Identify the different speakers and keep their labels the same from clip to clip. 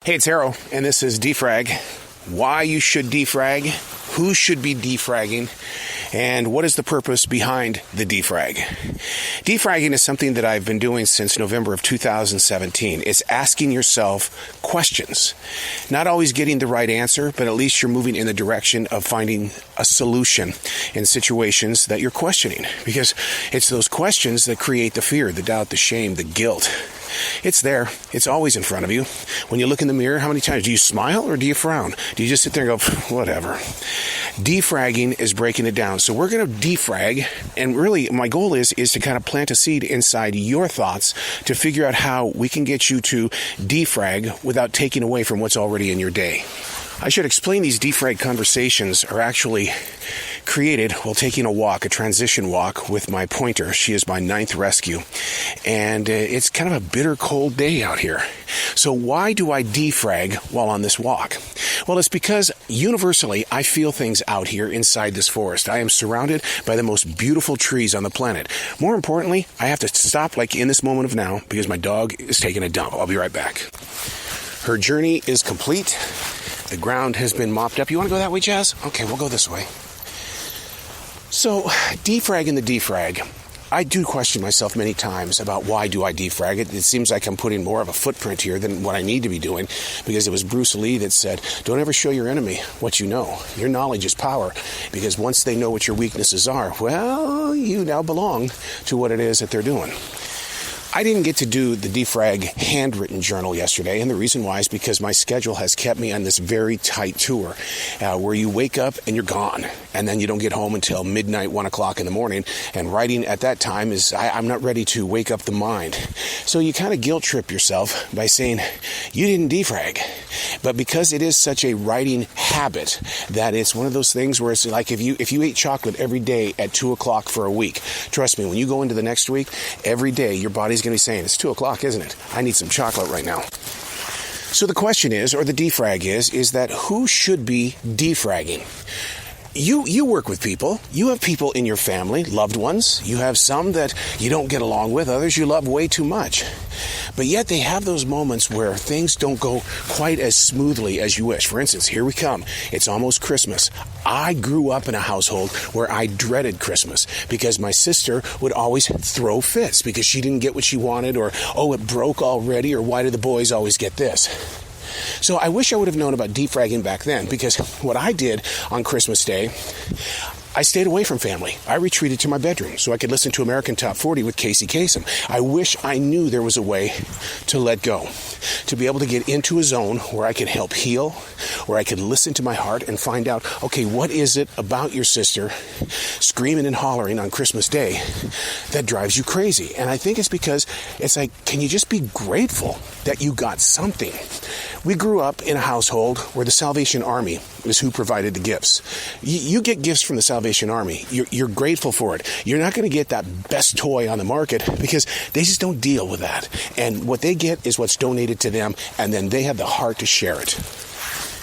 Speaker 1: Hey, it's Arrow, and this is Defrag. Why you should defrag, who should be defragging, and what is the purpose behind the defrag. Defragging is something that I've been doing since November of 2017. It's asking yourself questions. Not always getting the right answer, but at least you're moving in the direction of finding a solution in situations that you're questioning. Because it's those questions that create the fear, the doubt, the shame, the guilt. It's there. It's always in front of you. When you look in the mirror, how many times do you smile or do you frown? Do you just sit there and go, whatever? Defragging is breaking it down. So we're going to defrag, and really my goal is to kind of plant a seed inside your thoughts to figure out how we can get you to defrag without taking away from what's already in your day. I should explain these defrag conversations are actually created while taking a walk, a transition walk with my pointer. She is my 9th rescue. And it's kind of a bitter cold day out here. So why do I defrag while on this walk? Well, it's because universally I feel things out here inside this forest. I am surrounded by the most beautiful trees on the planet. More importantly, I have to stop like in this moment of now because my dog is taking a dump. I'll be right back. Her journey is complete. The ground has been mopped up. You want to go that way, Jazz? Okay, we'll go this way. So, defragging the defrag. I do question myself many times about why do I defrag it. It seems like I'm putting more of a footprint here than what I need to be doing, because it was Bruce Lee that said, don't ever show your enemy what you know. Your knowledge is power, because once they know what your weaknesses are, well, you now belong to what it is that they're doing. I didn't get to do the defrag handwritten journal yesterday, and the reason why is because my schedule has kept me on this very tight tour where you wake up and you're gone, and then you don't get home until midnight, 1 o'clock in the morning, and writing at that time is, I'm not ready to wake up the mind. So you kind of guilt trip yourself by saying, you didn't defrag. But because it is such a writing habit that it's one of those things where it's like if you ate chocolate every day at 2 o'clock for a week, trust me, when you go into the next week, every day your body's going to be saying, it's 2 o'clock, isn't it? I need some chocolate right now. So the question is, or the defrag is that who should be defragging? You work with people. You have people in your family, loved ones. You have some that you don't get along with, others you love way too much. But yet they have those moments where things don't go quite as smoothly as you wish. For instance, here we come. It's almost Christmas. I grew up in a household where I dreaded Christmas because my sister would always throw fits because she didn't get what she wanted, or, oh, it broke already, or why do the boys always get this? So I wish I would have known about defragging back then, because what I did on Christmas Day, I stayed away from family. I retreated to my bedroom so I could listen to American Top 40 with Casey Kasem. I wish I knew there was a way to let go, to be able to get into a zone where I could help heal, where I could listen to my heart and find out, okay, what is it about your sister screaming and hollering on Christmas Day that drives you crazy? And I think it's because it's like, can you just be grateful that you got something? We grew up in a household where the Salvation Army is who provided the gifts. You get gifts from the Salvation Army. You're grateful for it. You're not going to get that best toy on the market because they just don't deal with that. And what they get is what's donated to them, and then they have the heart to share it.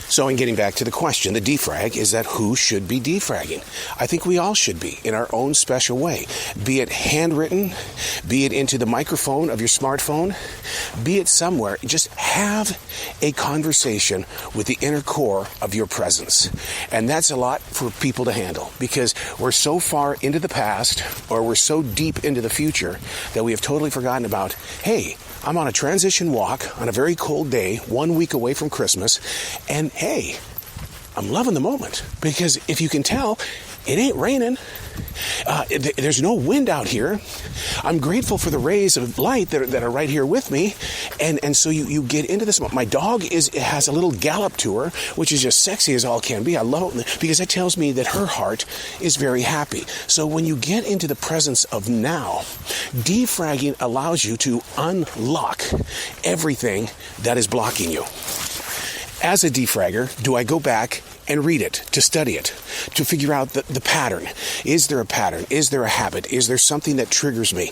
Speaker 1: So in getting back to the question, the defrag is that who should be defragging? I think we all should be in our own special way. Be it handwritten, be it into the microphone of your smartphone, be it somewhere. Just have a conversation with the inner core of your presence. And that's a lot for people to handle because we're so far into the past or we're so deep into the future that we have totally forgotten about, hey, I'm on a transition walk on a very cold day, 1 week away from Christmas, and hey, I'm loving the moment because if you can tell, it ain't raining. There's no wind out here. I'm grateful for the rays of light that are right here with me. And so you get into this. My dog has a little gallop to her, which is just sexy as all can be. I love it because it tells me that her heart is very happy. So when you get into the presence of now, defragging allows you to unlock everything that is blocking you. As a defragger, do I go back and read it, to study it, to figure out the pattern? Is there a pattern? Is there a habit? Is there something that triggers me?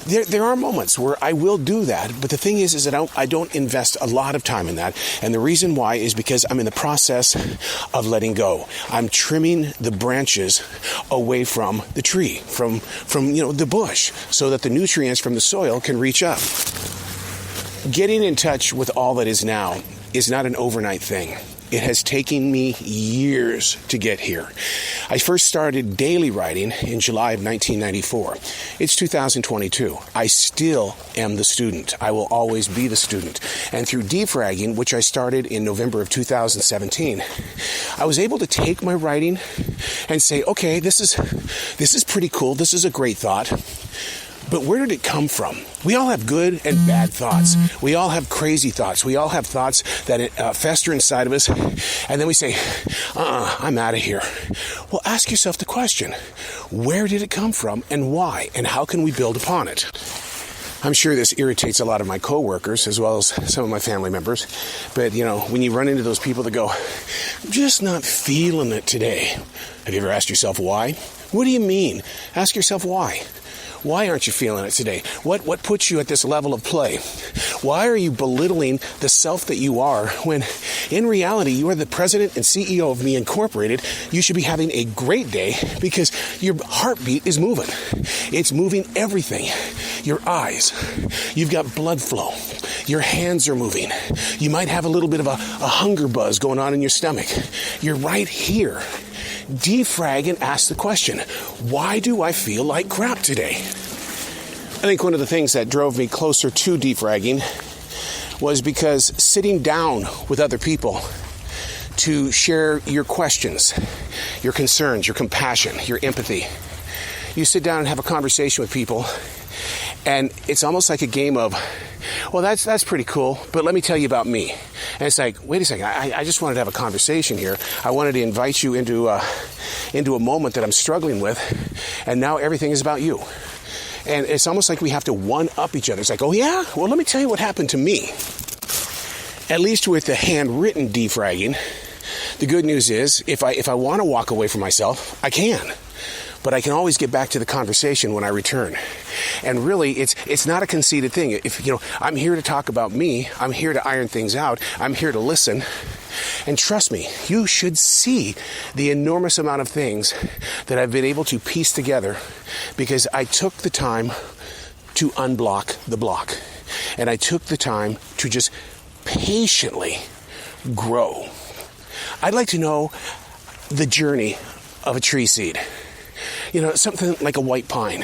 Speaker 1: There are moments where I will do that, but the thing is that I don't invest a lot of time in that. And the reason why is because I'm in the process of letting go. I'm trimming the branches away from the tree, from the bush, so that the nutrients from the soil can reach up. Getting in touch with all that is now is not an overnight thing. It has taken me years to get here. I first started daily writing in July of 1994. It's 2022. I still am the student. I will always be the student. And through defragging, which I started in November of 2017, I was able to take my writing and say, okay, this is pretty cool. This is a great thought. But where did it come from? We all have good and bad thoughts. We all have crazy thoughts. We all have thoughts that fester inside of us. And then we say, I'm out of here. Well, ask yourself the question, where did it come from and why? And how can we build upon it? I'm sure this irritates a lot of my coworkers as well as some of my family members. But, when you run into those people that go, I'm just not feeling it today. Have you ever asked yourself why? What do you mean? Ask yourself why. Why aren't you feeling it today? What puts you at this level of play? Why are you belittling the self that you are when in reality you are the president and CEO of Me Incorporated? You should be having a great day because your heartbeat is moving. It's moving everything. Your eyes. You've got blood flow. Your hands are moving. You might have a little bit of a hunger buzz going on in your stomach. You're right here. Defrag and ask the question, why do I feel like crap today? I think one of the things that drove me closer to defragging was because sitting down with other people to share your questions, your concerns, your compassion, your empathy. You sit down and have a conversation with people, and it's almost like a game of, well, that's pretty cool, but let me tell you about me. And it's like, wait a second, I just wanted to have a conversation here. I wanted to invite you into a moment that I'm struggling with, and now everything is about you. And it's almost like we have to one-up each other. It's like, oh yeah? Well, let me tell you what happened to me. At least with the handwritten defragging, the good news is, if I want to walk away from myself, I can. But I can always get back to the conversation when I return. And really, it's not a conceited thing. If I'm here to talk about me. I'm here to iron things out. I'm here to listen. And trust me, you should see the enormous amount of things that I've been able to piece together because I took the time to unblock the block. And I took the time to just patiently grow. I'd like to know the journey of a tree seed. Something like a white pine.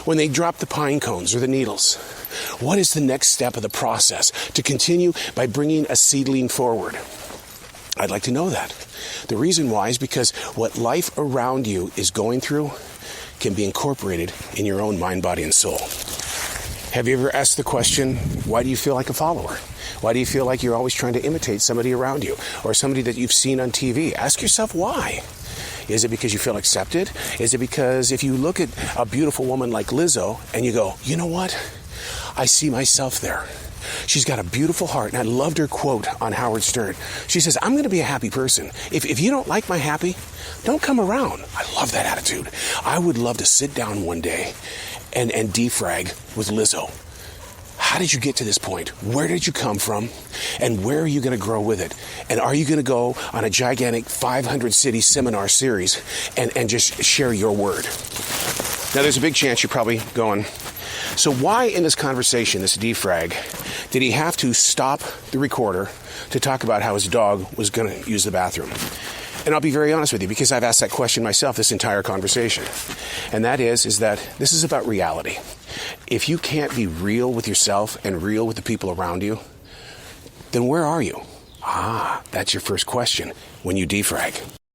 Speaker 1: When they drop the pine cones or the needles, what is the next step of the process to continue by bringing a seedling forward? I'd like to know that. The reason why is because what life around you is going through can be incorporated in your own mind, body, and soul. Have you ever asked the question, why do you feel like a follower? Why do you feel like you're always trying to imitate somebody around you or somebody that you've seen on TV? Ask yourself why. Is it because you feel accepted? Is it because if you look at a beautiful woman like Lizzo and you go, you know what? I see myself there. She's got a beautiful heart, and I loved her quote on Howard Stern. She says, I'm going to be a happy person. If you don't like my happy, don't come around. I love that attitude. I would love to sit down one day and defrag with Lizzo. How did you get to this point? Where did you come from? And where are you going to grow with it? And are you going to go on a gigantic 500-city seminar series and just share your word? Now, there's a big chance you're probably going, so why in this conversation, this defrag, did he have to stop the recorder to talk about how his dog was going to use the bathroom? And I'll be very honest with you, because I've asked that question myself this entire conversation. And that is that this is about reality. If you can't be real with yourself and real with the people around you, then where are you? That's your first question when you defrag.